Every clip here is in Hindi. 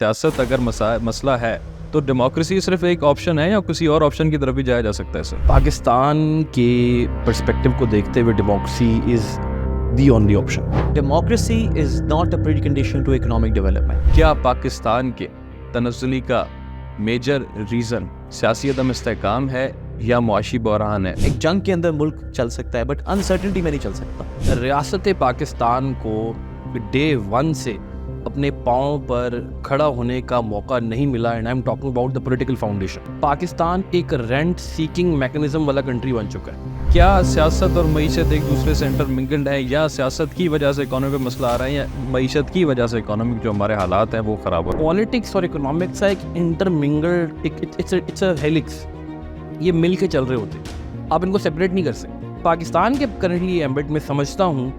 सियासत अगर मसला है तो डेमोक्रेसी सिर्फ एक ऑप्शन है या किसी और ऑप्शन की तरफ भी जाया जा सकता है सर? पाकिस्तान के पर्सपेक्टिव को देखते हुए democracy is the only option. Democracy is not a precondition to economic development. क्या पाकिस्तान के तनज़्ज़ुली का मेजर रीज़न सियासी अदम इस्तेहकाम है या मुआशी बहरान है? एक जंग के अंदर मुल्क चल सकता है बट अनसर्टेनिटी में नहीं चल सकता। रियासत पाकिस्तान को डे वन से अपने पाँव पर खड़ा होने का मौका नहीं मिला। And I am talking about the political foundation. Pakistan एक रेंट सीकिंग मैकेनिज्म वाला कंट्री बन चुका है। क्या सियासत और मईशत एक दूसरे से इंटरमिंगल्ड है या सियासत की वजह से इकोनॉमी पे मसला आ रहा है या मईशत की वजह से इकोनॉमिक जो हमारे हालात हैं वो ख़राब हो रहे हैं? पॉलिटिक्स और इकोनॉमिक्स एक इंटरमिंगल्ड इट्स अ हेलिक्स। ये मिल के चल रहे होते हैं, आप इनको सेपरेट नहीं कर सकते। पाकिस्तान के करंटली एम्बिट में समझता हूँ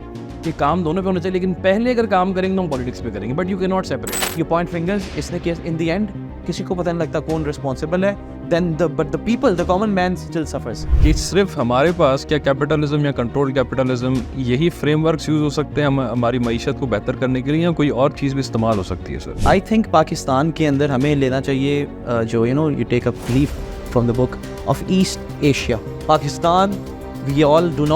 कि काम दोनों पे होना चाहिए, लेकिन पहले अगर काम करेंगे तो हम पॉलिटिक्स पे करेंगे, but you can not separate. You point fingers, इसने केस इन द एंड किसी को पता नहीं लगता कौन रिस्पॉन्सिबल है। Then the people, the common man still suffers. कि सिर्फ हमारे पास क्या कैपिटलिज्म या कंट्रोल कैपिटलिज्म यही फ्रेमवर्क्स यूज़ हो सकते हैं हमारी मईशत को बेहतर करने के लिए, या कोई और चीज़ भी इस्तेमाल हो सकती है सर? I think पाकिस्तान के अंदर हमें लेना चाहिए जो you take a leaf from the book of East Asia. Pakistan, we do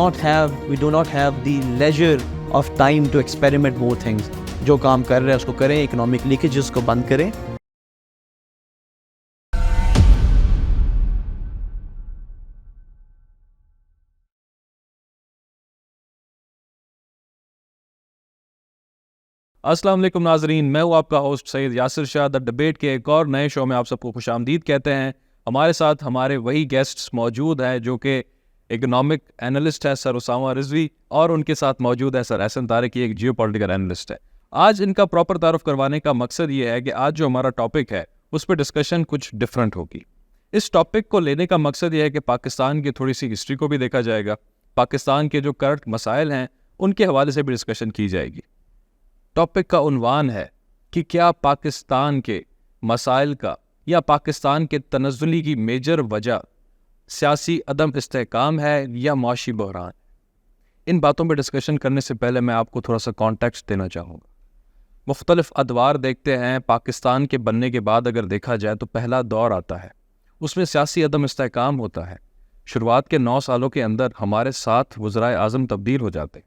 not have the leisure of time to experiment more things. जो काम कर रहे हैं उसको करें, इकोनॉमिक लीकेजेस को बंद करें। अस्सलाम वालेकुम नाजरीन, मैं हूँ आपका host Syed Yasir Shah. The debate के एक और नए शो में आप सबको खुशामदीद कहते हैं। हमारे साथ हमारे वही गेस्ट्स मौजूद हैं जो कि इकोनॉमिक एनालिस्ट है सर उसामा रिजवी, और उनके साथ मौजूद है सर एहसन तारिकी, एक जियो पॉलिटिकल एनालिस्ट है। आज इनका प्रॉपर तारुफ करवाने का मकसद ये है कि आज जो हमारा टॉपिक है उस पर डिस्कशन कुछ डिफरेंट होगी। इस टॉपिक को लेने का मकसद ये है कि पाकिस्तान की थोड़ी सी हिस्ट्री को भी देखा जाएगा, पाकिस्तान के जो करंट मसाइल हैं उनके हवाले से भी डिस्कशन की जाएगी। टॉपिक का उन्वान है कि क्या पाकिस्तान के मसाइल का या पाकिस्तान के तनज़्ज़ुली की मेजर वजह सियासी अदम इस्तेहकाम है या मुआशी बहरान। इन बातों पर डिस्कशन करने से पहले मैं आपको थोड़ा सा कॉन्टेक्स्ट देना चाहूँगा। मुख्तलिफ अदवार देखते हैं पाकिस्तान के बनने के बाद, अगर देखा जाए तो पहला दौर आता है, उसमें सियासी अदम इस्तेहकाम होता है। शुरुआत के 9 सालों के अंदर हमारे 7 वज़राए आज़म तब्दील हो जाते हैं।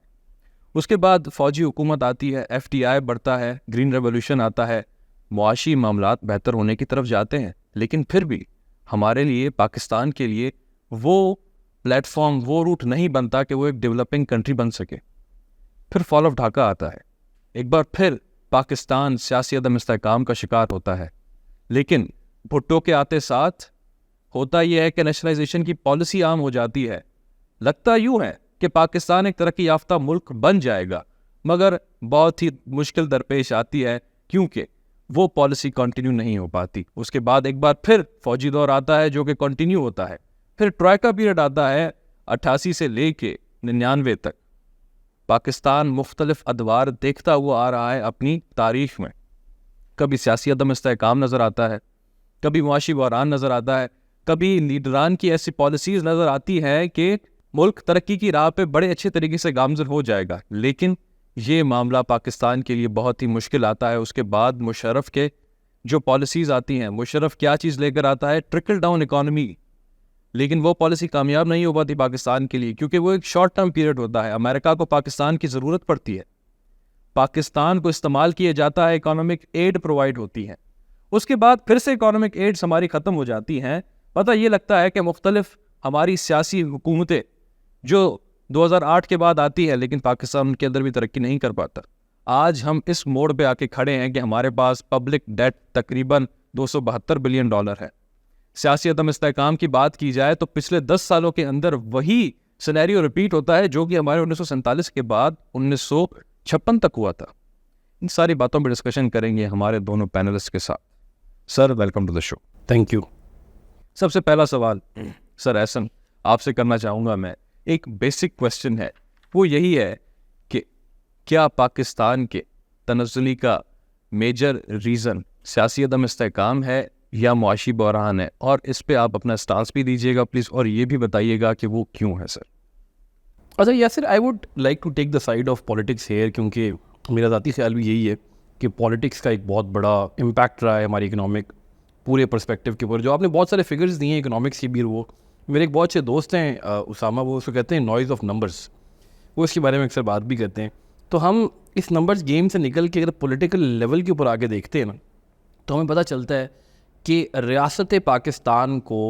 उसके बाद फ़ौजी हुकूमत आती है, FTI बढ़ता है, ग्रीन रेवोल्यूशन आता है, मुआशी मामलात बेहतर होने की तरफ जाते हैं। लेकिन फिर भी हमारे लिए, पाकिस्तान के लिए वो प्लेटफॉर्म, वो रूट नहीं बनता कि वो एक डेवलपिंग कंट्री बन सके। फिर फॉल ऑफ ढाका आता है, एक बार फिर पाकिस्तान सियासी अदम इस्तेहकाम का शिकार होता है। लेकिन भुट्टो के आते साथ होता यह है कि नेशनलाइजेशन की पॉलिसी आम हो जाती है। लगता यूँ है कि पाकिस्तान एक तरक्की याफ्ता मुल्क बन जाएगा, मगर बहुत ही मुश्किल दरपेश आती है क्योंकि वो पॉलिसी कंटिन्यू नहीं हो पाती। उसके बाद एक बार फिर फौजी दौर आता है जो कि कंटिन्यू होता है। फिर ट्राइका पीरियड आता है 88 से लेके 99 तक। पाकिस्तान मुख्तलिफ अदवार देखता हुआ आ रहा है अपनी तारीख में। कभी सियासी अदम इस्तेहकाम नज़र आता है, कभी मुआशी बहरान नज़र आता है, कभी लीडरान की ऐसी पॉलिसीज़ नज़र आती है कि मुल्क तरक्की की राह पे बड़े अच्छे तरीके से गामज़न हो जाएगा। लेकिन ये मामला पाकिस्तान के लिए बहुत ही मुश्किल आता है। उसके बाद मुशर्रफ के जो पॉलिसीज़ आती हैं, मुशर्रफ क्या चीज़ लेकर आता है? Trickle down economy. लेकिन वो पॉलिसी कामयाब नहीं हो पाती पाकिस्तान के लिए, क्योंकि वो एक शॉर्ट टर्म पीरियड होता है। अमेरिका को पाकिस्तान की ज़रूरत पड़ती है, पाकिस्तान को इस्तेमाल किया जाता है, इकोनॉमिक एड प्रोवाइड होती है। उसके बाद फिर से इकोनॉमिक एड्स हमारी ख़त्म हो जाती हैं। पता ये लगता है कि मुख्तलिफ हमारी सियासी हुकूमतें जो 2008 के बाद आती है, लेकिन पाकिस्तान उनके अंदर भी तरक्की नहीं कर पाता। आज हम इस मोड़ पे आके खड़े हैं कि हमारे पास पब्लिक डेट तकरीबन $272 बिलियन है। सियासी अदम इस्तेहकाम की बात की जाए तो पिछले 10 सालों के अंदर वही सिनेरियो रिपीट होता है जो कि हमारे 1947 के बाद 1956 तक हुआ था। इन सारी बातों पर डिस्कशन करेंगे हमारे दोनों पैनलिस्ट के साथ। Sir, welcome to the show. Thank you. सबसे पहला सवाल सर एहसन आपसे करना चाहूँगा मैं। एक बेसिक क्वेश्चन है, वो यही है कि क्या पाकिस्तान के तनज़्ज़ुली का मेजर रीज़न सियासी अदम इस्तेहकाम है या मुआशी बहरान है? और इस पे आप अपना स्टांस भी दीजिएगा प्लीज़, और ये भी बताइएगा कि वो क्यों है सर। अच्छा Yasir, I would like to take the side of politics here, क्योंकि मेरा ज़ाती ख्याल भी यही है कि पॉलिटिक्स का एक बहुत बड़ा इम्पैक्ट रहा है हमारी इकोनॉमिक पूरे पर्सपेक्टिव के ऊपर। जो आपने बहुत सारे फिगर्स दिए हैं इकोनॉमिक्स की भी, वो मेरे एक बहुत अच्छे दोस्त हैं उसामा, वो उसको कहते हैं नॉइज़ ऑफ नंबर्स, वो इसके बारे में अक्सर बात भी करते हैं। तो हम इस नंबर्स गेम से निकल के अगर पॉलिटिकल लेवल के ऊपर आगे देखते हैं ना, तो हमें पता चलता है कि रियासत पाकिस्तान को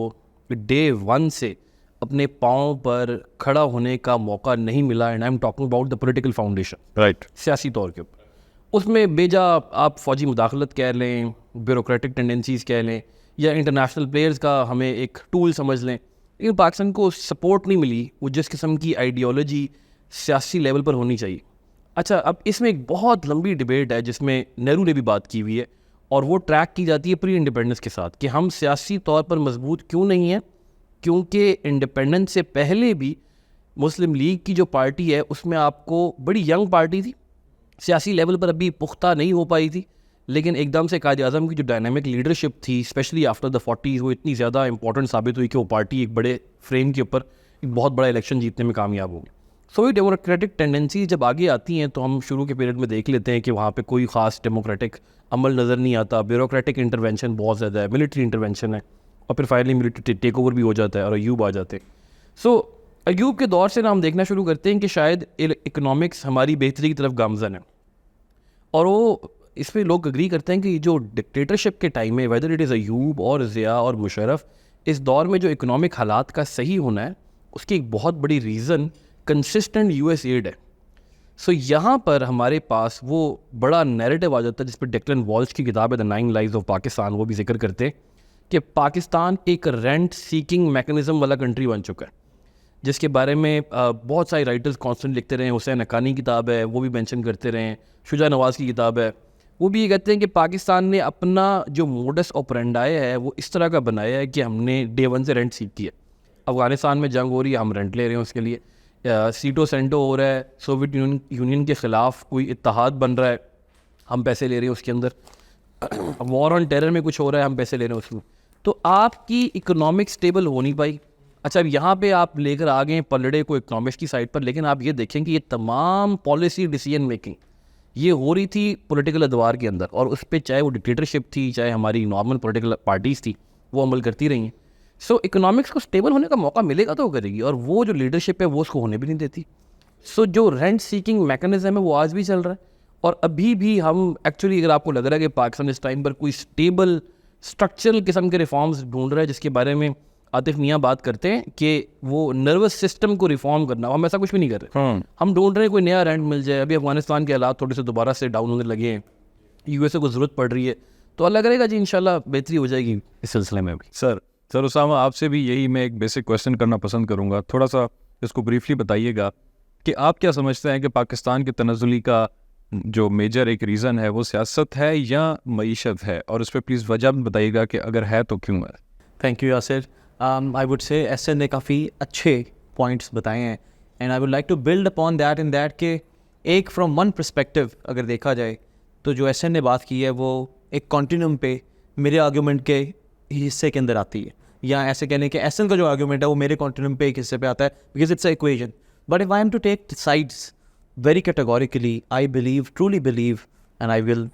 डे 1 से अपने पाँव पर खड़ा होने का मौका नहीं मिला। And I am talking about the political foundation, right. सियासी तौर के ऊपर। उसमें बेजा आप फ़ौजी मुदाखलत कह लें, ब्यूरोक्रेटिक टेंडेंसीज़ कह लें, या इंटरनेशनल प्लेयर्स का हमें एक टूल समझ लें, लेकिन पाकिस्तान को सपोर्ट नहीं मिली वो जिस किस्म की आइडियोलॉजी सियासी लेवल पर होनी चाहिए। अच्छा, अब इसमें एक बहुत लंबी डिबेट है जिसमें नेहरू ने भी बात की हुई है, और वो ट्रैक की जाती है प्री इंडिपेंडेंस के साथ कि हम सियासी तौर पर मजबूत क्यों नहीं हैं, क्योंकि इंडिपेंडेंस से पहले भी मुस्लिम लीग की जो पार्टी है उसमें आपको बड़ी यंग पार्टी थी, सियासी लेवल पर अभी पुख्ता नहीं हो पाई थी, लेकिन एकदम से कायद आज़म की जो डायनामिक लीडरशिप थी स्पेशली आफ्टर द 40s, वो इतनी ज़्यादा इंपॉर्टेंट साबित हुई कि वो पार्टी एक बड़े फ्रेम के ऊपर एक बहुत बड़ा इलेक्शन जीतने में कामयाब होगी। सो ये डेमोक्रेटिक टेंडेंसी जब आगे आती हैं तो हम शुरू के पीरियड में देख लेते हैं कि वहाँ पे कोई ख़ास डेमोक्रेटिक अमल नज़र नहीं आता, ब्यूरोक्रेटिक इंटरवेंशन बहुत ज़्यादा है, मिलिट्री इंटरवेंशन है, और फिर फाइनली मिलिट्री टेक ओवर भी हो जाता है और अयूब आ जाते हैं। सो अयूब के दौर से ना हम देखना शुरू करते हैं कि शायद इकोनॉमिक्स हमारी बेहतरी की तरफ गामजन है, और वो इस पर लोग अग्री करते हैं कि जो डिक्टेटरशिप के टाइम में, वेदर इट इज़ अयूब और ज़िया और मुशर्रफ, इस दौर में जो इकोनॉमिक हालात का सही होना है उसकी एक बहुत बड़ी रीज़न कंसिस्टेंट यूएस एड है। सो यहाँ पर हमारे पास वो बड़ा नैरेटिव आ जाता है जिस पर डेक्लन वॉल्श की किताब है द 9 लाइव्स ऑफ पाकिस्तान, वो भी जिक्र करते हैं कि पाकिस्तान एक रेंट सीकिंग मैकेनिज़्म वाला कंट्री बन चुका है, जिसके बारे में बहुत सारे राइटर्स कॉन्स्टेंट लिखते रहे। हुसैन हक्कानी की किताब है, वो भी मेंशन करते रहे, शुजा नवाज़ की किताब है, वो भी ये कहते हैं कि पाकिस्तान ने अपना जो मोडस ऑपरेंडाई है वो इस तरह का बनाया है कि हमने डे 1 से रेंट सीख किया। अफ़गानिस्तान में जंग हो रही है, हम रेंट ले रहे हैं उसके लिए, सीटो सेंटो हो रहा है, सोवियत यूनियन के ख़िलाफ़ कोई इत्तेहाद बन रहा है, हम पैसे ले रहे हैं उसके अंदर, वॉर ऑन टेरर में कुछ हो रहा है, हम पैसे ले रहे हैं उसमें। तो आपकी इकोनॉमिक स्टेबल हो नहीं पाई। अच्छा, अब यहाँ पे आप लेकर आ गए पलड़े को इकोनॉमिक्स की साइड पर, लेकिन आप ये देखें कि ये तमाम पॉलिसी डिसीजन मेकिंग ये हो रही थी पॉलिटिकल अदवार के अंदर, और उस पर चाहे वो डिक्टेटरशिप थी, चाहे हमारी नॉर्मल पॉलिटिकल पार्टीज़ थी, वो अमल करती रही हैं। सो इकोनॉमिक्स को स्टेबल होने का मौका मिलेगा तो वो करेगी, और वो जो लीडरशिप है वो उसको होने भी नहीं देती। सो जो रेंट सीकिंग मैकेनिज्म है वो आज भी चल रहा है, और अभी भी हम एक्चुअली, अगर आपको लग रहा है कि पाकिस्तान इस टाइम पर कोई स्टेबल स्ट्रक्चरल किस्म के रिफॉर्म्स ढूंढ रहा है, जिसके बारे में आतिफ मियाँ बात करते हैं कि वो नर्वस सिस्टम को रिफॉर्म करना, हम ऐसा कुछ भी नहीं कर रहे। हम ढूंढ रहे हैं कोई नया रेंट मिल जाए। अभी अफगानिस्तान के हालात थोड़े से दोबारा से डाउन होने लगे हैं, यूएसए को ज़रूरत पड़ रही है, तो अल्लाह करेगा जी इंशाल्लाह बेहतरी हो जाएगी इस सिलसिले में भी। सर उसामा, आपसे भी यही मैं एक बेसिक क्वेश्चन करना पसंद करूँगा, थोड़ा सा इसको ब्रीफली बताइएगा कि आप क्या समझते हैं कि पाकिस्तान के तनज़ुली का जो मेजर एक रीज़न है वो सियासत है या मईशत है, और उस पर प्लीज़ वजह बताइएगा कि अगर है तो क्यों है। Thank you Yasir. I would say Ahsan ने काफ़ी अच्छे पॉइंट्स बताए हैं, and I would like to build upon that in that के एक फ्रॉम वन पर्सपेक्टिव अगर देखा जाए तो जो एसन ने बात की है वो एक कॉन्टिन्यूम पे मेरे आर्ग्यूमेंट के हिस्से के अंदर आती है, या ऐसे कहने के एसन का जो आर्ग्यूमेंट है वो मेरे कॉन्टिन्यूम पे एक हिस्से पे आता है, because it's a equation. But if I am to take sides very categorically, I believe, truly believe, and I will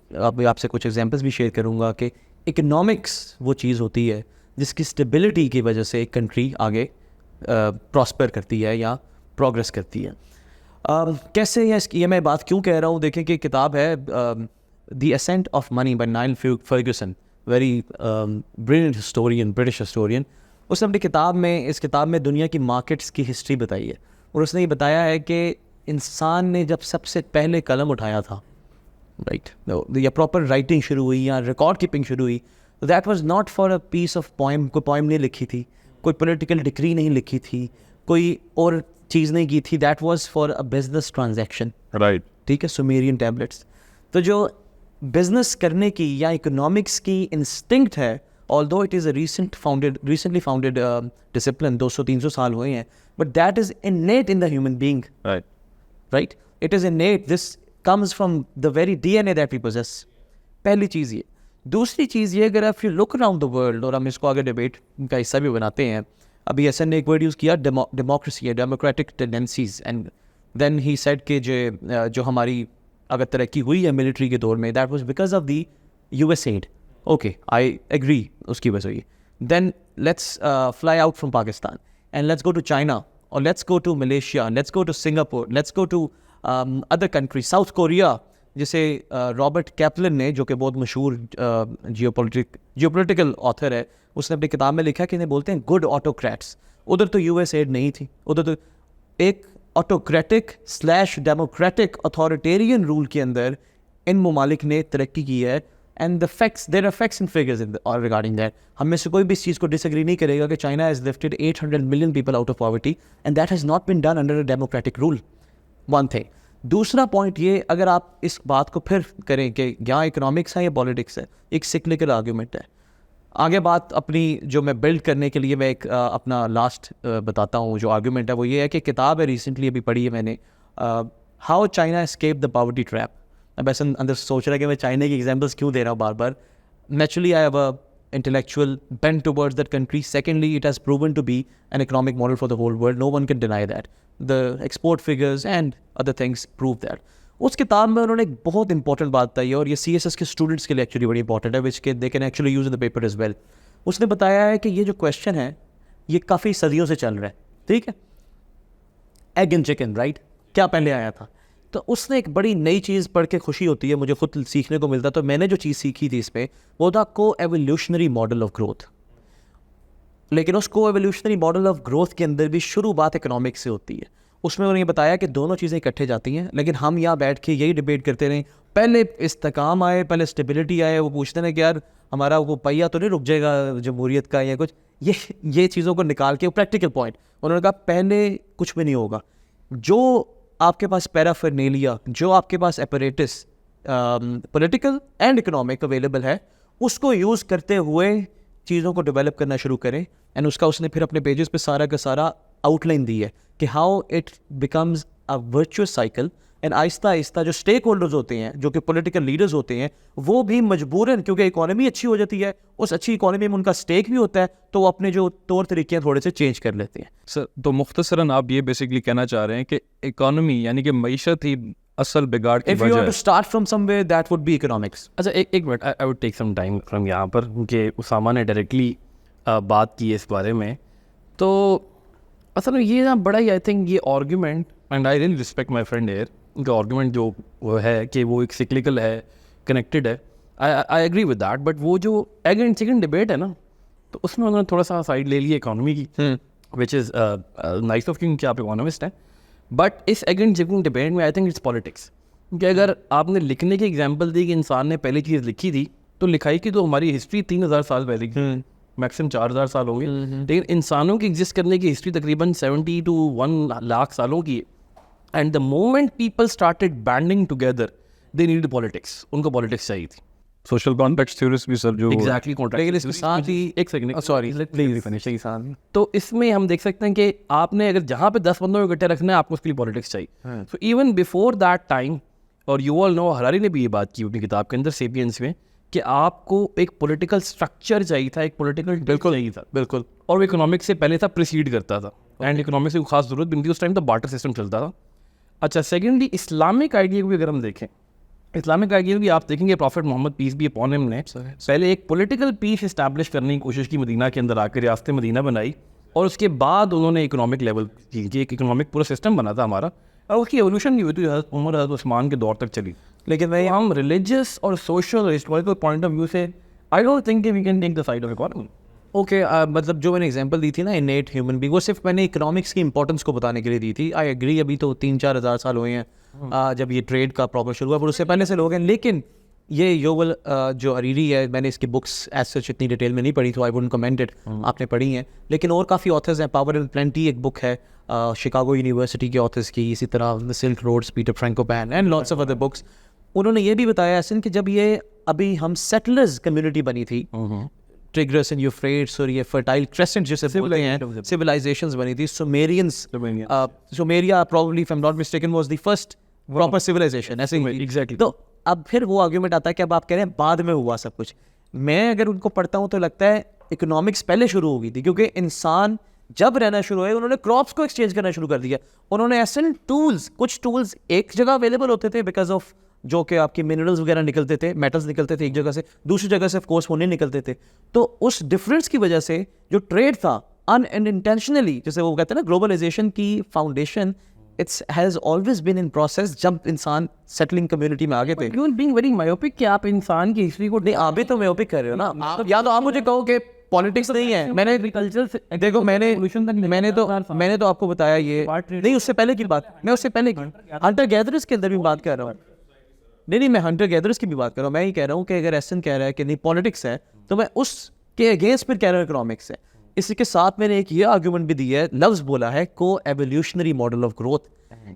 आपसे कुछ एग्जांपल्स भी शेयर करूँगा कि इकोनॉमिक्स वो चीज़ होती है जिसकी स्टेबिलिटी की वजह से एक कंट्री आगे प्रॉस्पर करती है या प्रोग्रेस करती है। कैसे है ये मैं बात क्यों कह रहा हूँ, देखें कि किताब है the ascent of money by Niall Ferguson, very brilliant historian, British historian. उसने अपनी किताब में, इस किताब में दुनिया की मार्केट्स की हिस्ट्री बताई है, और उसने ये बताया है कि इंसान ने जब सबसे पहले कलम उठाया था, राइट, या प्रॉपर राइटिंग शुरू हुई या रिकॉर्ड कीपिंग शुरू हुई, that was not for a piece of poem, कोई पोएम नहीं लिखी थी, कोई पॉलिटिकल डिक्री नहीं लिखी थी, कोई और चीज़ नहीं की थी, that was for a business transaction, right, ठीक है, सुमेरियन टैबलेट्स। तो जो बिजनेस करने की या इकोनॉमिक्स की इंस्टिंक्ट है, although it is a recently founded discipline, 200-300 साल हुए हैं, but that is innate in the human being, right, it is innate, this comes from the very DNA that we possess. पहली चीज़ ये। दूसरी चीज़ ये, अगर आप you look around the world, और हम इसको आगे डिबेट का हिस्सा भी बनाते हैं, अभी एसन ने एक वर्ड यूज़ किया डेमोक्रेसी है, democratic tendencies, and then he said कि जो हमारी अगर तरक्की हुई है मिलिट्री के दौर में, that was because of the US aid. Okay, I agree उसकी वजह हुई. Then let's fly out from Pakistan and let's go to China, or let's go to Malaysia, let's go to Singapore, let's go to other countries, South Korea, जिसे रॉबर्ट कैपलन ने, जो कि बहुत मशहूर जियोपॉलिटिकल ऑथर है, उसने अपनी किताब में लिखा कि इन्हें बोलते हैं गुड ऑटोक्रेट्स. उधर तो US एड नहीं थी, उधर तो एक ऑटोक्रेटिक / डेमोक्रेटिक अथॉरिटेरियन रूल के अंदर इन ममालिक ने तरक्की की है. And the facts, there are facts and figures regarding that. हम में से कोई भी इस चीज़ को डिसएग्री नहीं करेगा कि China has lifted 800 million people out of poverty, and that has not been done under a democratic rule. One thing. दूसरा पॉइंट ये, अगर आप इस बात को फिर करें कि यहाँ इकोनॉमिक्स है या पॉलिटिक्स है, एक सिक्लिकल आर्ग्यूमेंट है. आगे बात अपनी जो मैं बिल्ड करने के लिए मैं एक अपना लास्ट बताता हूँ जो आर्ग्यूमेंट है, वो ये है कि किताब है रिसेंटली अभी पढ़ी है मैंने, how China escape the poverty trap. अब ऐसा अंदर सोच रहा है कि मैं चाइना की एग्जांपल्स क्यों दे रहा हूँ बार बार. Naturally I have a intellectual bent towards that country. Secondly, it has proven to be an economic model for the whole world. No one can deny that. The export figures and other things prove that. उस किताब में उन्होंने एक बहुत इंपॉर्टेंट बात बताई है, और ये CSS के स्टूडेंट्स के लिए एक्चुअली बड़ी इंपॉर्टेंट है, विच के they can actually use in the paper as well. उसने बताया है कि ये जो क्वेश्चन है ये काफ़ी सदियों से चल रहा है. ठीक है, एग एंड चिकन, राइट, क्या पहले आया था. तो उसने एक बड़ी नई चीज़ पढ़ के खुशी होती है, मुझे खुद सीखने को मिलता. तो मैंने जो चीज़ सीखी थी इसमें, वो था को एवोल्यूशनरी मॉडल ऑफ ग्रोथ. लेकिन उस को एवोल्यूशनरी मॉडल ऑफ ग्रोथ के अंदर भी शुरू बात इकोनॉमिक्स से होती है. उसमें उन्होंने बताया कि दोनों चीज़ें इकट्ठे जाती हैं, लेकिन हम यहाँ बैठ के यही डिबेट करते रहे, पहले इस्तेकाम आए, पहले स्टेबिलिटी आए. वो पूछते हैं कि यार हमारा वो पहिया तो नहीं रुक जाएगा जमहूरियत का या कुछ. ये चीज़ों को निकाल के प्रैक्टिकल पॉइंट उन्होंने कहा पहले कुछ भी नहीं होगा. जो आपके पास पैराफर्नेलिया, जो आपके पास apparatus political and economic available है, उसको यूज़ करते हुए चीज़ों को डेवलप करना शुरू करें. एंड उसका उसने फिर अपने पेजेस पे सारा का सारा आउटलाइन दी है कि how it becomes a virtuous cycle. And Aahista Aahista जो स्टेक होल्डर्स होते हैं, जो कि पॉलिटिकल लीडर्स होते हैं, वो भी मजबूरन, क्योंकि इकोनॉमी अच्छी हो जाती है, उस अच्छी इकोनॉमी में उनका स्टेक भी होता है, तो वो अपने जो तौर तरीके हैं थोड़े से चेंज कर लेते हैं. सर, तो मुख्तसरन आप ये बेसिकली कहना चाह रहे हैं कि इकोनॉमी यानी कि मईशत ही असल बिगाड़ की If you वजह want है. to start from somewhere, that would be economics. अच्छा, एक minute, I would take some time from यहाँ पर, क्योंकि उसामा ने डायरेक्टली बात की है इस बारे में. तो असल में ये ना बड़ा ही, आई थिंक ये argument, and I really respect my friend here, उनका आर्ग्यूमेंट जो वो है कि वो एक सिक्लिकल है, कनेक्टेड है, I agree with that. But वो जो एग एंड चिकन डिबेट है ना, तो उसमें उन्होंने थोड़ा सा साइड ले लिया इकोनॉमी की, which is nice of king कि आप इकोनॉमिस्ट हैं. बट इस एग एंड चिकन डिबेट में आई थिंक इट्स पॉलिटिक्स. कि अगर आपने लिखने की एग्जांपल दी कि इंसान ने पहली चीज़ लिखी थी, तो लिखाई की तो हमारी हिस्ट्री 3000 साल पहले की, मैक्सिमम 4000 साल होंगे. लेकिन इंसानों की एग्जिस्ट करने की हिस्ट्री तकरीबन 70 to 1 लाख सालों की है. And the moment people started banding together, they need politics. उनको पॉलिटिक्स चाहिए थी. सोशल कॉन्टेक्स्ट थ्योरिस्ट भी सर जो एग्जैक्टली लेकिन इसके साथ ही एक सेकंड, सॉरी तो इसमें हम देख सकते हैं कि आपने अगर जहाँ पे 10 बंदों को इकट्ठे रखना है, आपको उसके लिए पॉलिटिक्स चाहिए. So even before that time, और यू ऑल नो, हरारी ने भी ये बात की अपनी किताब के अंदर सेपियंस में, कि आपको एक पॉलिटिकल स्ट्रक्चर चाहिए था, एक पॉलिटिकल बिल्कुल चाहिए था. बिल्कुल. और वो इकोनॉमिक्स से पहले था, प्रिसीड करता था. एंड इकोनॉमिक्स की खास जरूरत भी नहीं थी उस टाइम, तो बार्टर सिस्टम चलता था. अच्छा, सेकेंडली इस्लामिक आइडिया को भी अगर हम देखें, इस्लामिक आइडिया भी आप देखेंगे, प्रॉफिट मोहम्मद पीस भी अपॉन हिम ने पहले एक पॉलिटिकल पीस इस्टेब्लिश करने की कोशिश की, मदीना के अंदर आकर रियासत मदीना बनाई, और उसके बाद उन्होंने इकोनॉमिक लेवल की, एक इकोनॉमिक पूरा सिस्टम बना था हमारा, और उसकी एवोल्यूशन नहीं हुई थी, हज़रत उमर हज़रत उस्मान के दौर तक चली. लेकिन मैं हम रिलीजियस और social historical point of view से I don't think we can take the side of economy. Okay, मतलब जो मैंने एग्जांपल दी थी ना, इनेट ह्यूमन बीइंग, वो सिर्फ मैंने इकोनॉमिक्स की इंपॉर्टेंस को बताने के लिए दी थी. आई एग्री, अभी तो 3-4 हज़ार साल हुए हैं जब ये ट्रेड का प्रॉपर शुरू हुआ, पर उससे पहले से लोग हैं. लेकिन ये योवल जो हरीरी है, मैंने इसकी बुक्स एज सच इतनी डिटेल में नहीं पढ़ी, तो आई वुडंट कमेंट इट. आपने पढ़ी हैं, लेकिन और काफ़ी ऑथर्स हैं. पावर एंड प्लेंटी एक बुक है शिकागो यूनिवर्सिटी के ऑथर्स की, इसी तरह the silk roads, Peter Frankopan and lots of other books. उन्होंने ये भी बताया ऐसा कि जब ये अभी हम सेटलर्स कम्युनिटी बनी थी, ट्रिग्रस एंड यूफ्रेट्स और ये फर्टाइल क्रेसेंट जिसे बोलते हैं, सिविलाइजेशंस बनी थी. Sumeria probably if I'm not mistaken was the first proper civilization. ऐसे ही एग्जैक्टली. तो अब फिर वो आर्ग्यूमेंट आता है कि अब आप कह रहे हैं बाद में हुआ सब कुछ. मैं अगर उनको पढ़ता हूँ तो लगता है इकोनॉमिक्स पहले शुरू हो गई थी, क्योंकि इंसान जब रहना शुरू हुए उन्होंने क्रॉप्स को एक्सचेंज करना शुरू कर दिया. उन्होंने ऐसे टूल्स, कुछ टूल्स एक जगह अवेलेबल होते थे बिकॉज ऑफ जो कि आपके मिनरल्स वगैरह निकलते थे, मेटल्स निकलते थे एक जगह से दूसरी जगह से, ऑफ कोर्स वो नहीं निकलते थे। तो उस डिफरेंस की वजह से जो ट्रेड था अनइंटेंशनली, जैसे वो कहते हैं ना ग्लोबलाइजेशन की foundation it's has always been in process जब इंसान सेटलिंग कम्युनिटी में आगे थे। You are being very myopic कि आप इंसान की हिस्ट्री को नहीं, आप भी तो मायोपिक कर रहे हो ना। आप या तो आप मुझे कहो कि पॉलिटिक्स नहीं है। मैंने एग्रीकल्चर से देखो मैंने तो आपको बताया ये नहीं, उससे पहले की बात, मैं उससे पहले की हंटर गैदरर्स के अंदर भी बात कर रहा हूँ। नहीं, मैं हंटर गैदरर्स की भी बात कर रहा हूँ। मैं ही कह रहा हूँ कि अगर एसन कह रहा है कि नहीं पॉलिटिक्स है, तो मैं उसके अगेंस्ट फिर कह रहा हूँ इकोनॉमिक्स है। इसी के साथ मैंने एक ये आर्गूमेंट भी दिया है, लफ्ज बोला है को एवोल्यूशनरी मॉडल ऑफ ग्रोथ,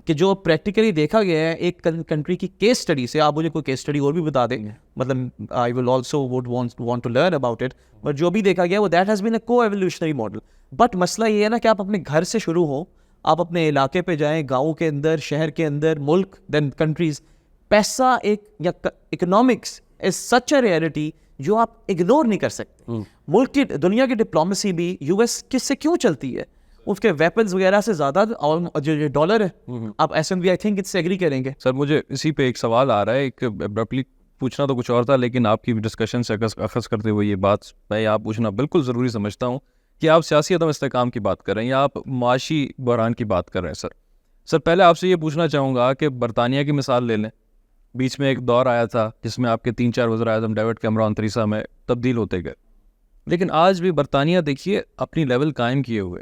कि जो प्रैक्टिकली देखा गया है एक कंट्री की केस स्टडी से। आप मुझे कोई केस स्टडी और भी बता दें, मतलब I will also would want to learn about it, but जो भी देखा गया वो दैट हैज़ बीन अ को एवोल्यूशनरी मॉडल। बट मसला ये है ना कि आप अपने घर से शुरू हो, आप अपने इलाके पे जाएं, गाँव के अंदर, शहर के अंदर, मुल्क, देन कंट्रीज। पैसा एक या economics is such a reality जो आप इग्नोर नहीं कर सकते। मुल्क की, दुनिया की डिप्लोमेसी भी यूएस किससे क्यों चलती है? उसके वेपन्स वगैरह से ज़्यादा और जो डॉलर है। आप एसएनबी आई थिंक इससे एग्री करेंगे। सर मुझे इसी पे एक सवाल आ रहा है, एक अब्रप्टली पूछना तो कुछ और था, लेकिन आपकी डिस्कशन से अखज़ करते हुए ये बात मैं यहाँ पूछना बिल्कुल ज़रूरी समझता हूँ कि आप सियासी अदम इस्तेहकाम की बात कर रहे हैं या आप माशी बहरान की बात कर रहे हैं। सर पहले आपसे ये पूछना चाहूँगा कि बरतानिया की मिसाल ले लें। बीच में एक दौर आया था जिसमें आपके 3-4 वज़ीर-ए-आज़म डेविड कैमरॉन, थेरेसा में तब्दील होते गए, लेकिन आज भी बरतानिया देखिए अपनी लेवल कायम किए हुए।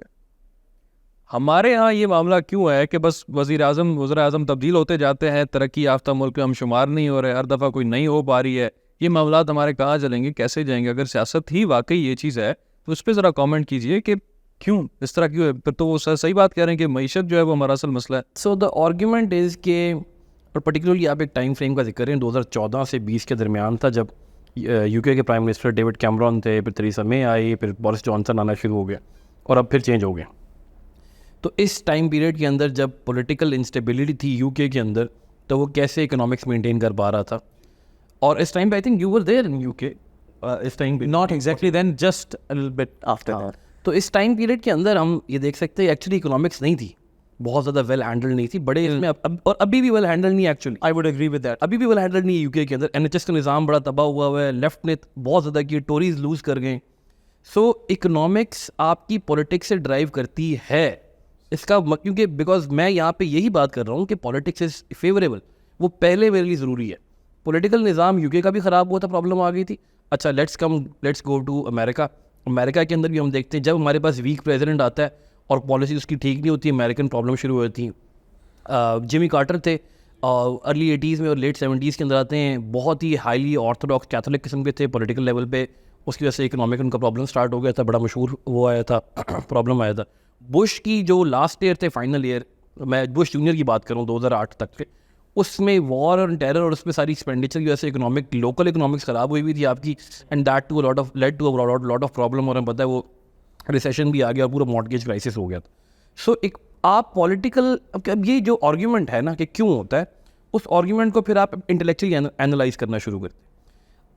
हमारे यहाँ ये मामला क्यों है कि बस वज़ीर-ए-आज़म तब्दील होते जाते हैं, तरक्की याफ्ता मुल्क में हम शुमार नहीं हो रहे, हर दफ़ा कोई नहीं हो पा रही है। ये मामलात हमारे कहाँ चलेंगे, कैसे जाएंगे? अगर सियासत ही वाकई ये चीज़ है तो उस पर ज़रा कमेंट कीजिए कि क्यों इस तरह क्यों है। फिर तो वो सही बात कह रहे हैं कि मईशत जो है वो हमारा असल मसला है। सो द आर्ग्यूमेंट इज़ के, और पर्टिकुलरली आप एक टाइम फ्रेम का जिक्र करें, 2014 से 20 के दरमियान था जब यूके के प्राइम मिनिस्टर डेविड कैमरॉन थे, फिर थेरेसा मे आई, फिर बोरिस जॉनसन आना शुरू हो गया और अब फिर चेंज हो गया। तो इस टाइम पीरियड के अंदर जब पॉलिटिकल इंस्टेबिलिटी थी यूके के अंदर, तो वो कैसे इकोनॉमिक्स मेंटेन कर पा रहा था? और इस टाइम पे I think you were there in UK इस टाइम पे। Not exactly then, just a little bit after. तो इस टाइम पीरियड के अंदर हम ये देख सकते हैं एक्चुअली इकोनॉमिक्स नहीं थी, बहुत ज़्यादा वेल हैंडल नहीं थी, बड़े इसमें और अभी भी वेल हैंडल नहीं actually. I would agree with that. अभी भी वेल हैंडल नहीं है यूके के अंदर। एनएचएस का निज़ाम बड़ा तबाह हुआ है, लेफ्ट ने बहुत ज़्यादा की, टोरीज लूज़ कर गए। सो इकोनॉमिक्स आपकी पॉलिटिक्स से ड्राइव करती है इसका, क्योंकि बिकॉज मैं यहाँ पे यही बात कर रहा हूँ कि पॉलिटिक्स इज़ फेवरेबल, वो पहले मेरे लिए ज़रूरी है। पॉलिटिकल निज़ाम यूके का भी ख़राब हुआ था, प्रॉब्लम आ गई थी। अच्छा let's go to America. America के अंदर भी हम देखते हैं जब हमारे पास वीक प्रेसिडेंट आता है और पॉलिसी उसकी ठीक नहीं होती, अमेरिकन प्रॉब्लम शुरू हो जाती हैं। जिमी कार्टर थे अर्ली 80s में और लेट 70s के अंदर आते हैं, बहुत ही हाईली ऑर्थोडॉक्स कैथोलिक किस्म के थे पॉलिटिकल लेवल पे। उसकी वजह से इकोनॉमिक उनका प्रॉब्लम स्टार्ट हो गया था, बड़ा मशहूर वो आया था प्रॉब्लम आया था। बुश की जो लास्ट ईयर थे, फाइनल ईयर, मैं बुश जूनियर की बात करूँ 2008 तक के, उसमें वॉर और टेरर और उसमें सारी एक्सपेंडिचर की वजह से लोकल इकोनॉमिक्स ख़राब हुई थी आपकी, and that too led to a lot of problem. और हमें पता है वो रिसेशन भी आ गया और पूरा मॉर्टगेज क्राइसिस हो गया था। सो एक आप पॉलिटिकल, अब ये जो आर्ग्यूमेंट है ना कि क्यों होता है, उस आर्ग्यूमेंट को फिर आप इंटेलेक्चुअली एनालाइज करना शुरू करते हैं।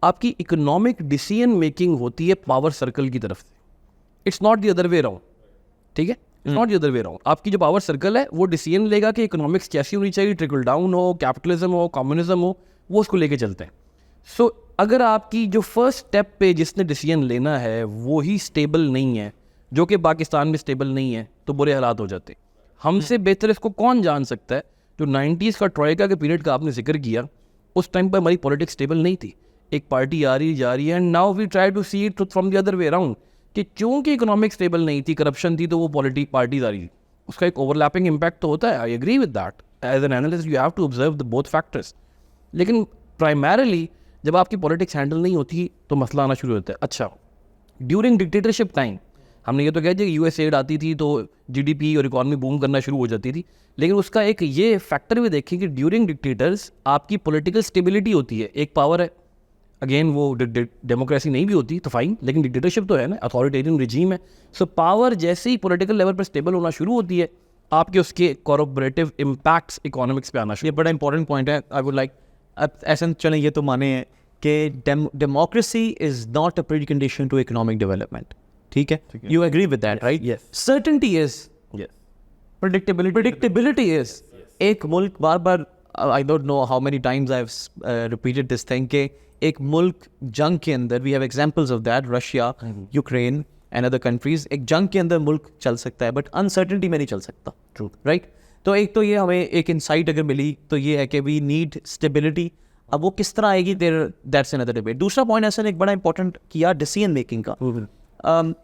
आपकी इकोनॉमिक डिसीजन मेकिंग होती है पावर सर्कल की तरफ से, it's not the other way round, ठीक है? It's not the other way round. आपकी जो पावर सर्कल है वो डिसीजन लेगा कि इकोनॉमिक्स कैसी होनी चाहिए, ट्रिकल डाउन हो, कैपिटलिज्म हो, कम्युनिज्म हो, वो उसको लेके चलते हैं। सो अगर आपकी जो फर्स्ट स्टेप पे जिसने डिसीजन लेना है वो ही स्टेबल नहीं है, जो कि पाकिस्तान में स्टेबल नहीं है, तो बुरे हालात हो जाते। हमसे बेहतर इसको कौन जान सकता है? जो 90s का ट्रॉयका के पीरियड का आपने जिक्र किया, उस टाइम पर हमारी पॉलिटिक्स स्टेबल नहीं थी, एक पार्टी आ रही जा रही है, and now we try to see it from the other way around कि चूंकि इकोनॉमिक स्टेबल नहीं थी, करप्शन थी, तो वो पार्टीज आ रही थी। उसका एक ओवरलैपिंग इम्पैक्ट तो होता है, I agree with that. As an analyst you have to observe the both factors, लेकिन प्राइमरली जब आपकी पॉलिटिक्स हैंडल नहीं होती तो मसला आना शुरू होता है। अच्छा, ड्यूरिंग डिक्टेटरशिप टाइम हमने ये तो कह दिया कि यूएस एड आती थी तो जीडीपी और इकॉनमी बूम करना शुरू हो जाती थी, लेकिन उसका एक ये फैक्टर भी देखें कि ड्यूरिंग डिक्टेटर्स आपकी पॉलिटिकल स्टेबिलिटी होती है, एक पावर है, अगेन वो डेमोक्रेसी नहीं भी होती तो फाइन, लेकिन डिक्टेटरशिप तो है ना, अथॉरिटेरियन रिजीम है। सो पावर जैसे ही पॉलिटिकल लेवल पर स्टेबल होना शुरू होती है, आपके उसके कॉर्पोरेटिव इम्पैक्ट्स इकोनॉमिक्स पे आना शुरू। ये बड़ा इंपॉर्टेंट पॉइंट है। आई वुड लाइक, अब ऐसा चलें ये तो माने हैं कि democracy is not a precondition to economic development, ठीक है? You agree with that, right? Yes. Certainty is, yes, predictability is. एक मुल्क बार बार I don't know how many times I've repeated this thing कि एक मुल्क जंग के अंदर we have examples of that, Russia, Ukraine and other countries, एक जंग के अंदर मुल्क चल सकता है but uncertainty में नहीं चल सकता. True. Right? तो एक तो ये हमें एक insight अगर मिली तो ये है कि we need stability. अब वो किस तरह आएगी that's another debate. दूसरा पॉइंट ऐसा एक बड़ा इंपॉर्टेंट किया डिसीजन मेकिंग का.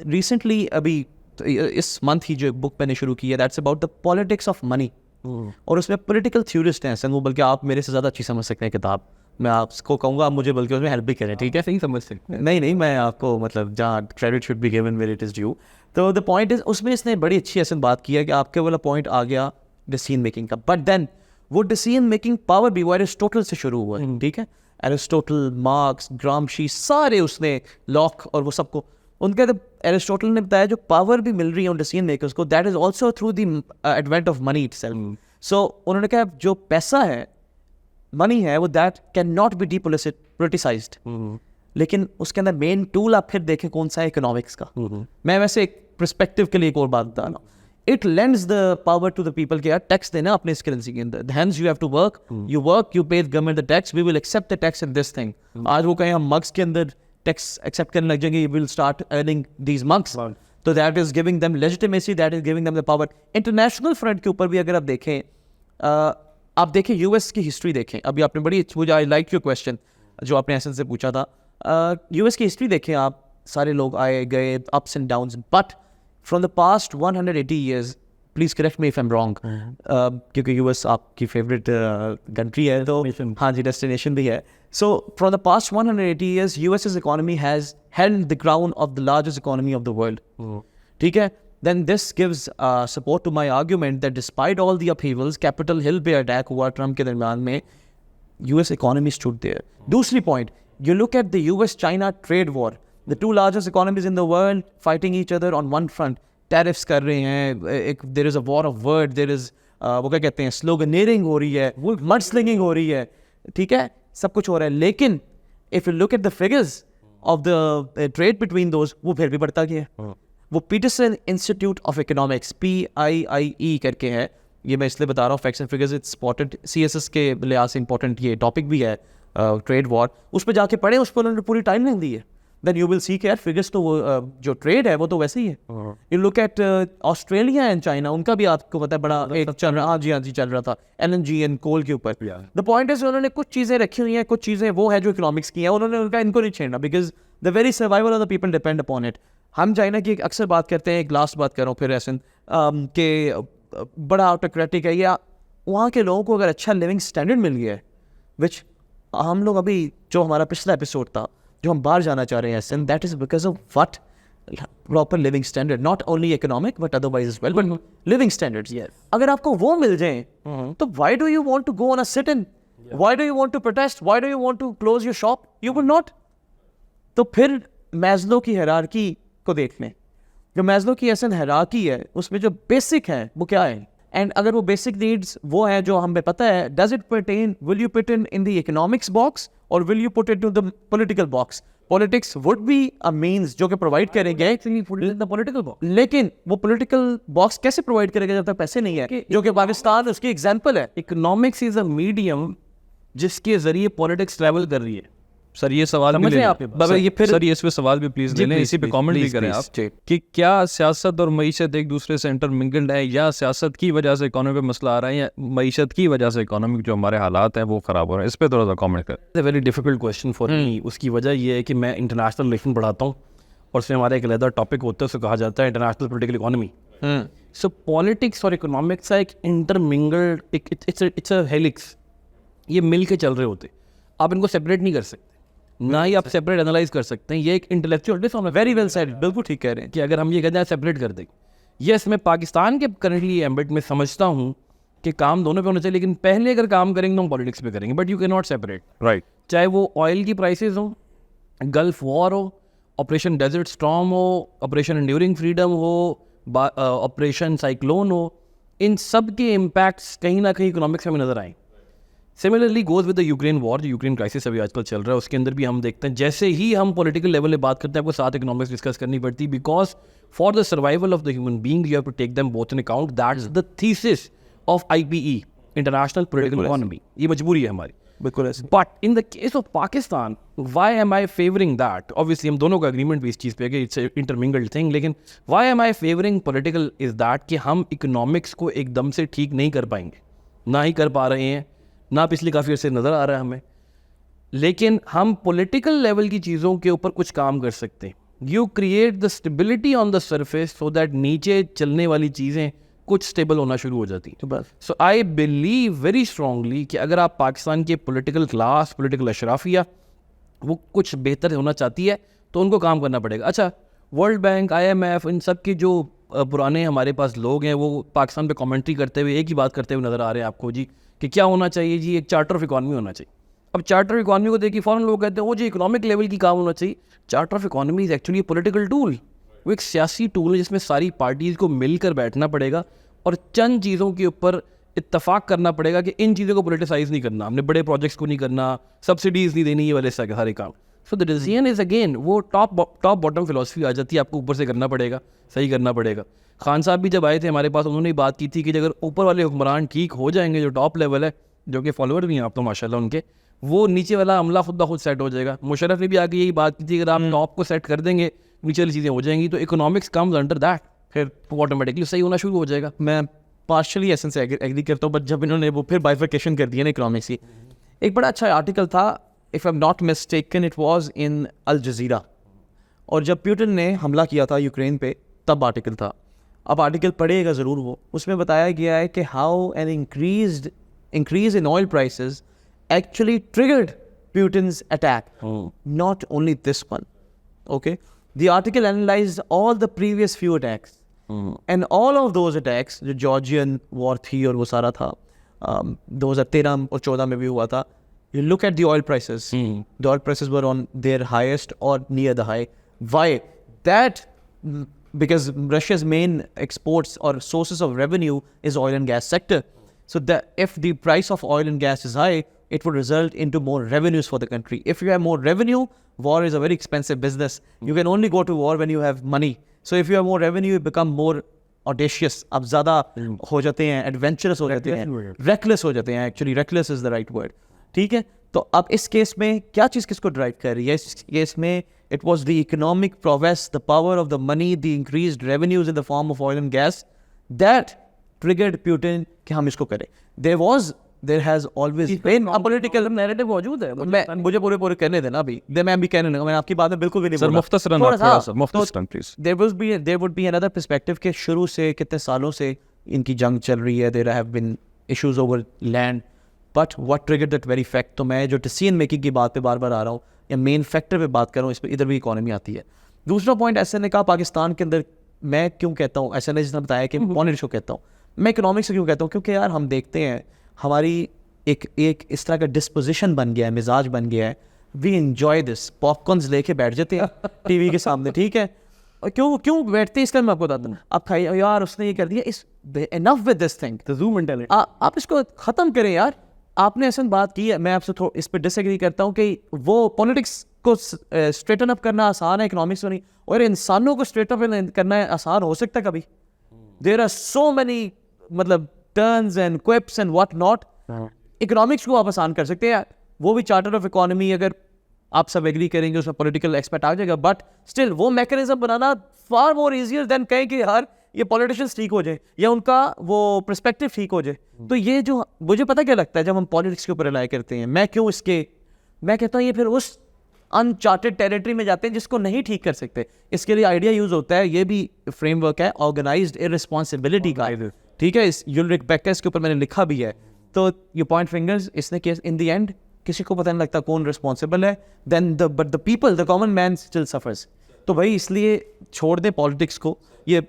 रिसेंटली अभी तो इस मंथ ही जो बुक मैंने शुरू की है that's about the politics of money. और उसमें पॉलिटिकल थ्योरिस्ट हैं वो, बल्कि आप मेरे से ज़्यादा अच्छी समझ सकते हैं किताब. मैं आपको कहूँगा आप मुझे बल्कि उसमें हेल्प भी करें. ठीक है, सही समझ सकते हैं. नहीं मैं आपको मतलब जहाँ credit should be given where it is due. तो द पॉइंट इज उसमें इसने बड़ी अच्छी ऐसे बात की है कि आपके वाला पॉइंट आ गया डिसीजन मेकिंग का. बट देन वो डिसीजन मेकिंग पावर भी वो एरिस्टोटल से शुरू हुआ है. ठीक है, एरिस्टोटल, मार्क्स, ग्रामशी, सारे उसने लॉक और वो सबको उनके तो एरिस्टोटल ने बताया जो पावर भी मिल रही है उन डिसीजन मेकर्स को that is also through the advent of money itself. So उन्होंने कहा जो पैसा है, मनी है, वो that can not be depoliticised. लेकिन उसके अंदर मेन टूल आप फिर देखें कौन सा है, इकोनॉमिक्स का. मैं वैसे एक पर्सपेक्टिव के लिए एक और बात बता रहा हूँ. It lends the power to the people के यार टैक्स देना अपने इस करेंसी के अंदर. Hence you have to work, you pay government the tax, we will accept the tax in this thing. आज वो कहें हम मग्स के अंदर टैक्स एक्सेप्ट करने लग जाएंगे, you will start earning these mugs. तो that is giving them legitimacy, that is giving them the power. International front के ऊपर भी अगर आप देखें यूएस की हिस्ट्री देखें. अभी आपने बड़ी मुझे आई लाइक योर क्वेश्चन जो आपने एसन से पूछा था. यूएस की हिस्ट्री देखें आप, सारे लोग आए गए, ups and downs, but from the past 180 years, please correct me if I am wrong, क्योंकि यूएस आपकी फेवरेट कंट्री है तो हाँ जी डेस्टिनेशन भी है. So from the past 180 years यूएस's economy has held the crown of the largest economy of the world. ठीक है, then this gives support to my argument that despite all the upheavals, Capitol Hill पे अटैक हुआ ट्रम्प के दरमियान में, US economy stood there. दूसरी point, you look at the US-China trade war, the two largest economies in the world fighting each other on one front. Tariffs कर रहे हैं, there is a war of word, there is वो क्या कहते हैं, sloganeering हो रही है, mudslinging हो रही है. ठीक है, सब कुछ हो रहा है. लेकिन if you look at the figures of the trade between those, वो फिर भी बढ़ता गया है. वो Peterson institute of economics PIIE करके है. ये मैं इसलिए बता रहा हूँ, facts and figures it's important, CSS के लिहाज से इंपॉर्टेंट ये टॉपिक भी है. ट्रेड वॉर उस पर जाके पढ़े, उस पर उन्होंने पूरी टाइम नहीं दी है. देन यू विल सी के यार फिगर्स तो वो जो ट्रेड है वो तो वैसे ही है. You look at Australia and China, उनका भी आपको पता है बड़ा एक चल रहा, हाँ जी चल रहा था LNG एंड कोल के ऊपर. द पॉइंट इज उन्होंने कुछ चीज़ें रखी हुई हैं, कुछ चीज़ें वो है जो इकोनॉमिक्स की हैं, उन्होंने उनका इनको नहीं छेड़ना, because the very survival of the people depend upon it. हम चाइना की अक्सर बात करते हैं, एक लास्ट बात कर रहा हूँ फिर ऐसा कि बड़ा ऑटोक्रेटिक है, या वहाँ के लोगों को अगर अच्छा लिविंग स्टैंडर्ड मिल गया है, विच हम लोग अभी जो हमारा पिछला एपिसोड था जो हम बाहर जाना चाह रहे हैं ऐसे, that is because of what proper living standard, not only economic but otherwise as well, but living standards. अगर आपको वो मिल जाए तो why do you want to go on a sit in, why do you want to protest, why do you want to close your shop, you will not. तो फिर मैस्लो की हायरार्की को देख लें. जो मैस्लो की ऐसा हायरार्की है उसमें जो बेसिक है वो क्या है, एंड अगर वो बेसिक नीड्स वो है जो हमें पता है, does it pertain, will you put in the economics box और will you put it in the political box. Politics would be a means जो कि प्रोवाइड करेंगे पॉलिटिकल बॉक्स, लेकिन वो पॉलिटिकल बॉक्स कैसे प्रोवाइड करेगा जब तक पैसे नहीं है, जो कि पाकिस्तान उसकी एग्जांपल है. इकोनॉमिक्स इज अ मीडियम जिसके जरिए पॉलिटिक्स ट्रैवल कर रही है. सर ये सवाल भी ले आप ये फिर सर ये इस पे सवाल भी प्लीज ले लें, इसी पे कमेंट भी करें आप कि क्या सियासत और मईशत एक दूसरे से इंटरमिंगल्ड है, या सियासत की वजह से इकोनॉमी पे मसला आ रहा है, या मईशत की वजह से इकोनॉमिक जो हमारे हालात हैं वो ख़राब हो रहे हैं. इस पे थोड़ा सा कमेंट करें. It's a very difficult question for me. उसकी वजह ये है कि मैं इंटरनेशनल रिलेशन पढ़ाता हूँ और उसमें हमारा एक अलग टॉपिक होता है, उसको कहा जाता है इंटरनेशनल पॉलिटिकल इकोनॉमी. सो पॉलिटिक्स और इकोनॉमिक्स का एक इंटरमिंगल्ड, इट्स अ हेलिक्स, ये मिल के चल रहे होते. आप इनको सेपरेट नहीं कर सकते, ना ही आप सेपरेट एनालाइज कर सकते हैं. ये एक intellectual dishonour, very well said, बिल्कुल ठीक कह रहे हैं कि अगर हम ये कहते हैं सेपरेट कर दें. यस, मैं पाकिस्तान के करंटली एम्बिट में समझता हूँ कि काम दोनों पे होना चाहिए, लेकिन पहले अगर काम करेंगे तो हम पॉलिटिक्स पे करेंगे, but you can not separate. Right. चाहे वो ऑयल की प्राइसेस हो, गल्फ वॉर हो, ऑपरेशन डेजर्ट स्टॉर्म हो, ऑपरेशन एंड्यूरिंग फ्रीडम हो, ऑपरेशन साइक्लोन हो, इन सब के इम्पैक्ट्स कहीं ना कहीं इकोनॉमिक्स में नजर आए. Similarly goes with the Ukraine war, जो यूक्रेन क्राइसिस अभी आजकल चल रहा है, उसके अंदर भी हम देखते हैं जैसे ही हम पॉलिटिकल लेवल पे बात करते हैं आपको साथ इकोनॉमिक्स डिस्कस करनी पड़ती है, because for the survival of the human being you have to take them both in account. That's the thesis of IPE. International political economy, ये मजबूरी है हमारी। बिल्कुल ऐसे। But in the case of Pakistan, why am I favouring that? Obviously हम दोनों का अग्रीमेंट भी इस चीज़ पे है कि इट्स इंटरमिंगल्ड थिंग, लेकिन why am I favouring political is that कि हम इकोनॉमिक्स को एकदम से ठीक नहीं कर पाएंगे, ना ही कर पा रहे हैं, ना पिछले काफ़ी अर्से नज़र आ रहा है हमें, लेकिन हम पॉलिटिकल लेवल की चीज़ों के ऊपर कुछ काम कर सकते हैं। You create the stability on the surface so that नीचे चलने वाली चीज़ें कुछ स्टेबल होना शुरू हो जाती हैं। सो आई बिलीव वेरी स्ट्रांगली कि अगर आप पाकिस्तान के पॉलिटिकल क्लास, पॉलिटिकल अशराफिया वो कुछ बेहतर होना चाहती है तो उनको काम करना पड़ेगा। अच्छा, वर्ल्ड बैंक, IMF, इन सब के जो पुराने हमारे पास लोग हैं वो पाकिस्तान पे कमेंट्री करते हुए एक ही बात करते हुए नज़र आ रहे हैं आपको जी कि क्या होना चाहिए जी, एक चार्टर ऑफ इकॉनमी होना चाहिए। अब चार्टर ऑफ इकॉनमी को देखिए फ़ौरन लोग कहते हैं वो जी इकोनॉमिक लेवल की काम होना चाहिए। Charter of economy is actually political tool, वो एक सियासी टूल है जिसमें सारी पार्टीज़ को मिलकर बैठना पड़ेगा और चंद चीज़ों के ऊपर इत्तफाक करना पड़ेगा कि इन चीज़ों को पोलिटिसाइज़ नहीं करना, हमने बड़े प्रोजेक्ट्स को नहीं करना, सब्सिडीज़ नहीं देनी, ये वाले सारे काम। So the decision is again वो टॉप बॉटम फिलॉसफी आ जाती है, आपको ऊपर से करना पड़ेगा, सही करना पड़ेगा। खान साहब भी जब आए थे हमारे पास, उन्होंने बात की थी कि अगर ऊपर वाले हुक्मरान ठीक हो जाएंगे, जो टॉप लेवल है, जो कि फॉलोअर भी हैं आप तो माशाल्लाह उनके, वो नीचे वाला अमला खुद ब खुद सेट हो जाएगा। मुशर्रफ ने भी आगे यही बात की थी, अगर आप टॉप को सेट कर देंगे, नीचे वाली चीज़ें हो जाएंगी, तो इकोनॉमिक्स कम्स अंडर दैट, फिर ऑटोमेटिकली सही होना शुरू हो जाएगा। मैं पार्शली एसेंस से एग्री करता हूँ, बट जब इन्होंने वो फिर बाइफिकेशन कर दिया ना इकोनॉमिक्स की, एक बड़ा अच्छा आर्टिकल था, if I am not mistaken it was in Al Jazeera, और जब पुतिन ने हमला किया था यूक्रेन पे तब आर्टिकल था। अब आर्टिकल पढ़िएगा ज़रूर, वो उसमें बताया गया है कि how an increase in oil prices actually triggered Putin's attack, not only this one. Okay, the article analyzed all the previous few attacks, and all of those attacks, जो Georgian war थी और वो सारा था, 2013 और 14 में भी हुआ था. You look at the oil prices. The oil prices were on their highest or near the high. Why? That because Russia's main exports or sources of revenue is oil and gas sector. So that if the price of oil and gas is high, it would result into more revenues for the country. If you have more revenue, war is a very expensive business. You can only go to war when you have money. So if you have more revenue, you become more audacious. आप ज़्यादा हो जाते हैं, adventurous हो जाते हैं, reckless हो जाते हैं. Actually, reckless is the right word. ठीक है? तो अब इस केस में क्या चीज़ किसको ड्राइव कर रही है? इस केस में it was the economic prowess, the power of the money, the increased revenues in the form of oil and gas that triggered Putin कि हम इसको करें. There has always been a political narrative मौजूद है। मुझे पूरे करने देना अभी, मैं भी कहने लगा, मैं आपकी बात में बिल्कुल भी नहीं सर बोला। मुख्तसरन थोड़ा सा मुख्तसरन please. There would be another perspective कि शुरू से कितने सालों से इनकी जंग चल रही है, there have been issues over land, but what triggered that very fact? तो मैं जो डिसीजन मेकिंग की बात पे बार बार आ रहा हूँ या मेन फैक्टर पे बात कर रहा हूँ, इस पर इधर भी इकोनॉमी आती है। दूसरा पॉइंट ऐसे ने कहा पाकिस्तान के अंदर, मैं क्यों कहता हूँ ऐसा नहीं, जिसने बताया कि पॉलिटिक्स को कहता हूँ, मैं इकोनॉमिक्स से क्यों कहता हूँ, क्योंकि यार हम देखते हैं हमारी एक इस तरह का डिस्पोजिशन बन गया है, मिजाज बन गया है, वी एंजॉय दिस, पॉपकॉर्न्स लेके बैठ जाते हैं टीवी के सामने, ठीक है, और क्यों बैठते हैं इसका मैं आपको बताता हूँ। आप खाइए यार, उसने ये कर दिया, इस इनफ विद दिस थिंग, आप इसको ख़त्म करें यार, आपने ऐसा बात की है। मैं आपसे इस पर डिसएग्री करता हूँ कि वो पॉलिटिक्स को स्ट्रेटन अप करना आसान है, इकोनॉमिक्स में नहीं, और इंसानों को स्ट्रेट अप करना आसान हो सकता है कभी? देयर आर सो मैनी मतलब turns and क्विप्स and what not. Economics को आप आसान कर सकते हैं, वो भी चार्टर ऑफ इकोनॉमी अगर आप सब एग्री करेंगे उसमें पॉलिटिकल एक्सपर्ट आ जाएगा, बट स्टिल वो मैकेनिज्म बनाना फार मोर ईजियर देन कहें कि यार ये पॉलिटिशियंस ठीक हो जाए या उनका वो पर्सपेक्टिव ठीक हो जाए। तो ये जो मुझे पता क्या लगता है जब हम पॉलिटिक्स के ऊपर रिलाई करते हैं, मैं कहता हूँ ये फिर उस अनचार्टेड टेरिटरी में जाते हैं जिसको नहीं ठीक कर सकते। इसके लिए आइडिया यूज होता है, ये भी फ्रेमवर्क है ऑर्गेनाइज्ड इररिस्पांसिबिलिटी का, ठीक है, इस यूलरिक बेकर के ऊपर मैंने लिखा भी है। तो यू पॉइंट फिंगर्स, इसने केस इन द एंड किसी को पता नहीं लगता कौन रिस्पॉन्सिबल है, then but the people, the common man still suffers. तो भाई इसलिए छोड़ दें पॉलिटिक्स को, ये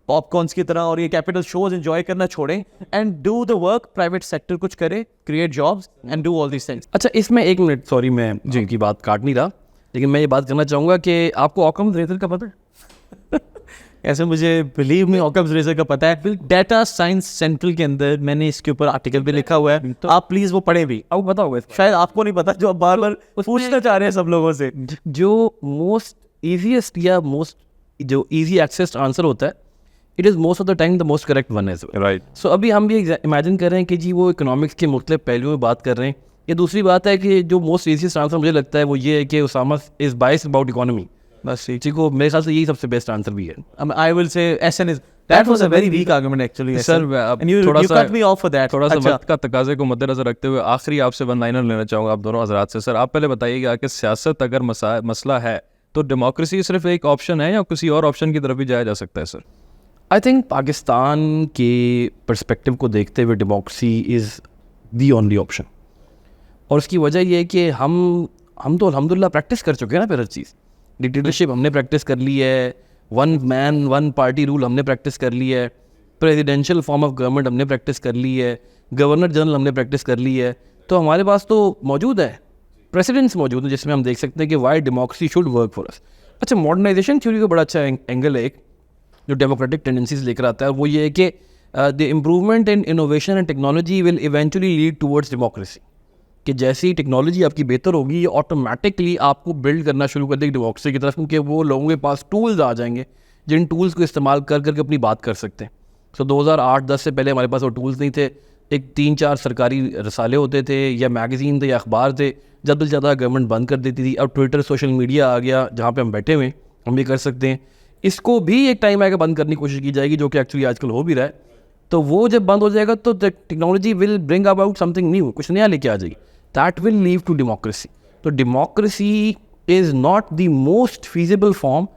पॉपकॉर्न्स की तरह और ये कैपिटल शोज एंजॉय करना छोड़ें, and do the work, private sector कुछ करे, create jobs and do all these things. अच्छा, इसमें एक मिनट, सॉरी मैं जी की बात काट नहीं रहा, लेकिन मैं ये बात करना चाहूँगा कि आपको ऑकम्स रेजर का पता है? ऐसे मुझे बिलीव में ऑकम्स रेजर का पता है, डेटा साइंस सेंट्रल के अंदर मैंने इसके ऊपर आर्टिकल भी लिखा हुआ है, तो आप प्लीज वो पढ़े भी, आपको पता होगा, शायद आपको नहीं पता जो आप बार बार पूछना चाह रहे हैं सब लोगों से। जो मोस्ट ईजीएस्ट या मोस्ट जो ईजी एक्सेस आंसर होता है it is most of the time the most correct one as well. Right. So अभी हम भी इमेजिन कर रहे हैं कि जी वो इकोनॉमिक्स के मुख्तलिफ पहलुओं में बात कर रहे हैं। ये दूसरी बात है कि जो मोस्ट ईजीएस्ट आंसर मुझे लगता है वो ये है कि Usama is biased about economy. बस जी को मेरे ख्याल से यही सबसे बेस्ट आंसर भी है। I will say SN is that was a very weak argument actually. Sir SN. अब And you थोड़ा सा cut me off for that. थोड़ा सा अच्छा, वक्त का तकाजे को मद्देनजर रखते हुए आखिरी आपसे वन लाइनर लेना चाहूँगा आप दोनों हजरात से। सर आप पहले बताइएगा कि सियासत अगर मसला है तो डेमोक्रेसी सिर्फ एक ऑप्शन है या किसी और ऑप्शन की तरफ भी जाया जा सकता है? सर आई थिंक पाकिस्तान के पर्सपेक्टिव को देखते हुए democracy is the only option. और उसकी वजह ये है कि हम तो अल्हम्दुलिल्लाह प्रैक्टिस कर चुके हैं ना फिर हर चीज़। डिक्टेटरशिप हमने प्रैक्टिस कर ली है, one man one party rule हमने प्रैक्टिस कर ली है, प्रेसिडेंशियल फॉर्म ऑफ गवर्नमेंट हमने प्रैक्टिस कर ली है, गवर्नर जनरल हमने प्रैक्टिस कर ली है। तो हमारे पास तो मौजूद है, प्रेसिडेंट्स मौजूद हैं जिसमें हम देख सकते हैं कि Y democracy should work for us. अच्छा, मॉडर्नाइजेशन थ्योरी का बड़ा अच्छा एंगल है एक जो डेमोक्रेटिक टेंडेंसीज लेकर आता है, वो ये है कि the improvement in innovation and technology will eventually lead towards democracy. कि जैसे ही टेक्नोलॉजी आपकी बेहतर होगी ये ऑटोमेटिकली आपको बिल्ड करना शुरू कर देगी डेमोक्रेसी की तरफ, क्योंकि वो लोगों के पास टूल्स आ जाएंगे जिन टूल्स को इस्तेमाल कर करके अपनी बात कर सकते हैं। सो 2008-10 से पहले हमारे पास वो टूल्स नहीं थे। एक 3-4 सरकारी रसाले होते थे या मैगज़ीन थे या अखबार थे, ज़्यादा से ज़्यादा गवर्नमेंट बंद कर देती थी। अब ट्विटर सोशल मीडिया आ गया जहाँ पे हम बैठे हुए हम भी कर सकते हैं। इसको भी एक टाइम आएगा बंद करने की कोशिश की जाएगी, जो कि एक्चुअली आजकल हो भी रहा है। तो वो जब बंद हो जाएगा तो technology will bring about something new, कुछ नया लेके आ जाएगी, that will lead to democracy. तो democracy is not the most feasible form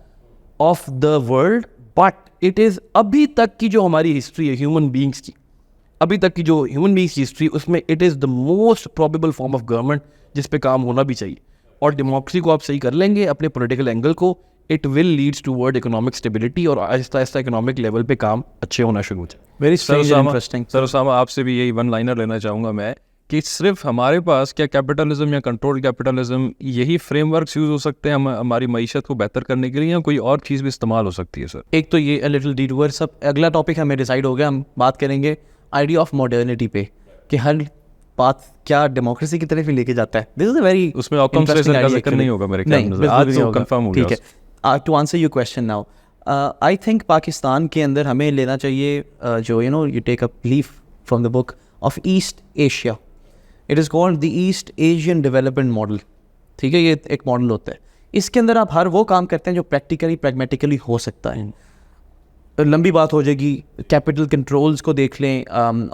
of the world, but it is अभी तक की जो हमारी हिस्ट्री है ह्यूमन बींग्स की, अभी तक की जो ह्यूमन बींग्स की हिस्ट्री, उसमें it is the most probable form of government जिस पे काम होना भी चाहिए। और डेमोक्रेसी को आप सही कर लेंगे अपने पॉलिटिकल एंगल को, it will leads toward economic stability और आहिस्ता आहिस्ता इकोनॉमिक लेवल पे काम अच्छे होना शुरू हो जाए। very sir strange and Usama, interesting. Sir Usama आपसे भी यही वन लाइनर लेना चाहूँगा मैं कि सिर्फ हमारे पास क्या कैपिटलिज्म या कंट्रोल कैपिटलिज्म यही फ्रेमवर्क्स यूज़ हो सकते हैं हमारी मईशत को बेहतर करने के लिए, या कोई और चीज़ भी इस्तेमाल हो सकती है? सर एक तो ये लिटिल डिटूर, सब अगला टॉपिक हमें डिसाइड हो गया, हम बात करेंगे आइडिया ऑफ मॉडर्निटी पे कि हर बात क्या डेमोक्रेसी की तरफ ही लेके जाता है। दिस इज अ वेरी उसमें आउटकम से सर का जिक्र नहीं होगा मेरे ख्याल में, आज तो कंफर्म हो गया। ठीक है, to answer your question now, I think Pakistan के अंदर हमें लेना चाहिए जो you take a leaf from the book of East Asia. It is called the East Asian development model. ठीक है, ये एक मॉडल होता है, इसके अंदर आप हर वो काम करते हैं जो प्रैक्टिकली प्रैग्मेटिकली हो सकता है। लंबी बात हो जाएगी, कैपिटल कंट्रोल्स को देख लें,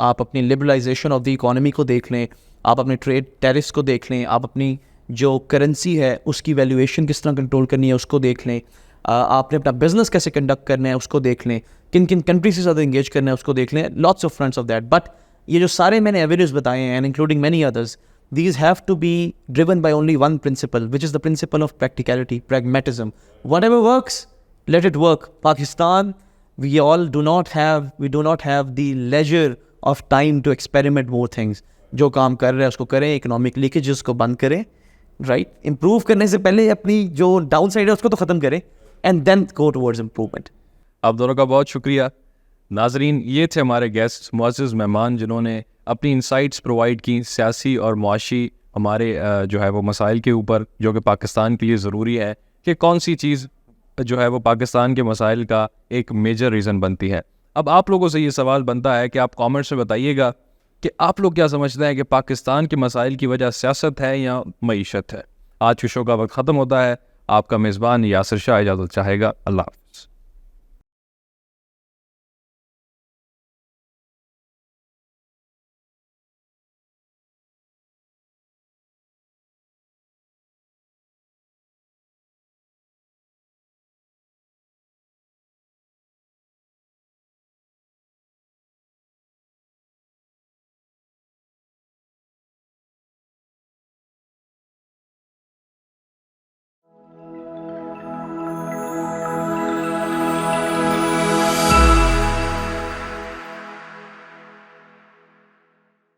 आप अपनी लिबरलाइजेशन ऑफ द इकोनॉमी को देख लें, आप अपने ट्रेड टैरिफ्स को देख लें, आप अपनी जो करेंसी है उसकी वैल्यूएशन किस तरह कंट्रोल करनी है उसको देख लें, आपने अपना बिजनेस कैसे कंडक्ट करना है उसको देख लें, किन किन कंट्री से ज़्यादा इंगेज करना है उसको देख लें, lots of fronts of that. But ये जो सारे मैंने एवेन्यूज बताए हैं and including many others, these have to be driven by only one principle, which is the principle of practicality, pragmatism. Whatever works, let it work. Pakistan, we do not have the leisure of time to experiment more things. जो काम कर रहे हैं उसको करें, इकोनॉमिक लीकेजेस को बंद करें, राइट? इम्प्रूव करने से पहले अपनी जो डाउन साइड है उसको तो ख़त्म करें, and then go towards improvement. आप दोनों का बहुत शुक्रिया। नाजरीन, ये थे हमारे गेस्ट मुअज़्ज़ज़ मेहमान जिन्होंने अपनी इंसाइट्स प्रोवाइड की सियासी और मुआशी हमारे जो है वो मसाइल के ऊपर, जो कि पाकिस्तान के लिए ज़रूरी है कि कौन सी चीज़ जो है वो पाकिस्तान के मसाइल का एक मेजर रीज़न बनती है। अब आप लोगों से ये सवाल बनता है कि आप कमेंट्स में बताइएगा कि आप लोग क्या समझते हैं कि पाकिस्तान के मसाइल की वजह सियासत है या मईशत है। आज के शो का वक्त ख़त्म होता है। आपका मेज़बान यासिर शाह इजाज़त चाहेगा। अल्लाह।